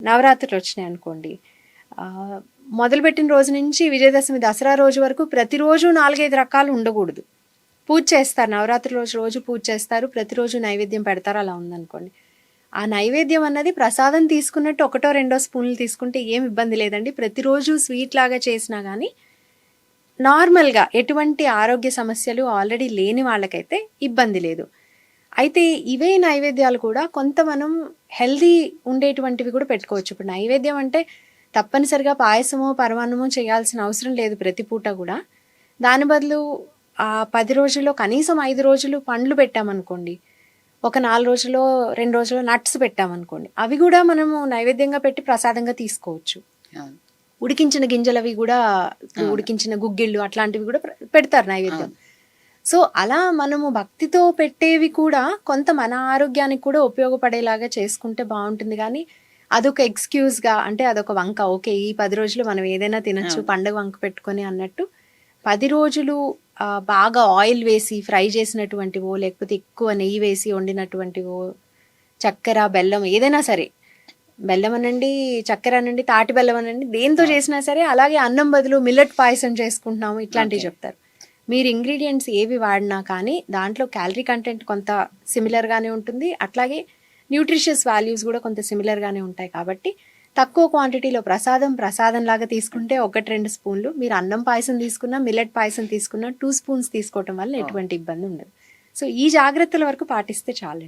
నవరాత్రులు వచ్చినాయి అనుకోండి, మొదలుపెట్టిన రోజు నుంచి విజయదశమి దసరా రోజు వరకు ప్రతిరోజు 4-5 రకాలు ఉండకూడదు. పూజ చేస్తారు, నవరాత్రి రోజు పూజ చేస్తారు, ప్రతిరోజు నైవేద్యం పెడతారు, అలా ఉందనుకోండి. ఆ నైవేద్యం అన్నది ప్రసాదం తీసుకున్నట్టు 1-2 స్పూన్లు తీసుకుంటే ఏం ఇబ్బంది లేదండి. ప్రతిరోజు స్వీట్ లాగా చేసినా కానీ నార్మల్గా ఎటువంటి ఆరోగ్య సమస్యలు ఆల్రెడీ లేని వాళ్ళకైతే ఇబ్బంది లేదు. అయితే ఇవే నైవేద్యాలు కూడా కొంత మనం హెల్దీ ఉండేటువంటివి కూడా పెట్టుకోవచ్చు. ఇప్పుడు నైవేద్యం అంటే తప్పనిసరిగా పాయసమో పరమాన్నమో చేయాల్సిన అవసరం లేదు ప్రతి పూట కూడా. దాని బదులు ఆ 10 రోజుల్లో కనీసం 5 రోజులు పండ్లు పెట్టామనుకోండి, ఒక 4 రోజుల్లో 2 రోజుల్లో నట్స్ పెట్టామనుకోండి, అవి కూడా మనము నైవేద్యంగా పెట్టి ప్రసాదంగా తీసుకోవచ్చు. ఉడికించిన గింజలవి కూడా, ఉడికించిన గుగ్గిళ్ళు అట్లాంటివి కూడా పెడతారు నైవేద్యం. సో అలా మనము భక్తితో పెట్టేవి కూడా కొంత మన ఆరోగ్యానికి కూడా ఉపయోగపడేలాగా చేసుకుంటే బాగుంటుంది. కానీ అదొక ఎక్స్క్యూజ్గా, అంటే అదొక వంక, ఓకే ఈ 10 రోజులు మనం ఏదైనా తినచ్చు పండుగ వంక పెట్టుకొని అన్నట్టు 10 రోజులు బాగా ఆయిల్ వేసి ఫ్రై చేసినటువంటివో, లేకపోతే ఎక్కువ నెయ్యి వేసి వండినటువంటివో, చక్కెర బెల్లం ఏదైనా సరే, బెల్లం అనండి, చక్కెర అనండి, తాటి బెల్లం అనండి, దేంతో చేసినా సరే, అలాగే అన్నం బదులు మిల్లెట్ పాయసం చేసుకుంటున్నాము ఇట్లాంటివి చెప్తారు. మీరు ఇంగ్రీడియంట్స్ ఏవి వాడినా కానీ దాంట్లో క్యాలరీ కంటెంట్ కొంత సిమిలర్గానే ఉంటుంది, అట్లాగే న్యూట్రిషియస్ వాల్యూస్ కూడా కొంత సిమిలర్గానే ఉంటాయి. కాబట్టి తక్కువ క్వాంటిటీలో ప్రసాదం లాగా తీసుకుంటే 1-2 స్పూన్లు, మీరు అన్నం పాయసం తీసుకున్నా మిల్లెట్ పాయసం తీసుకున్నా 2 స్పూన్స్ తీసుకోవటం వల్ల ఎటువంటి ఇబ్బంది ఉండదు. సో ఈ జాగ్రత్తల వరకు పాటిస్తే చాలండి.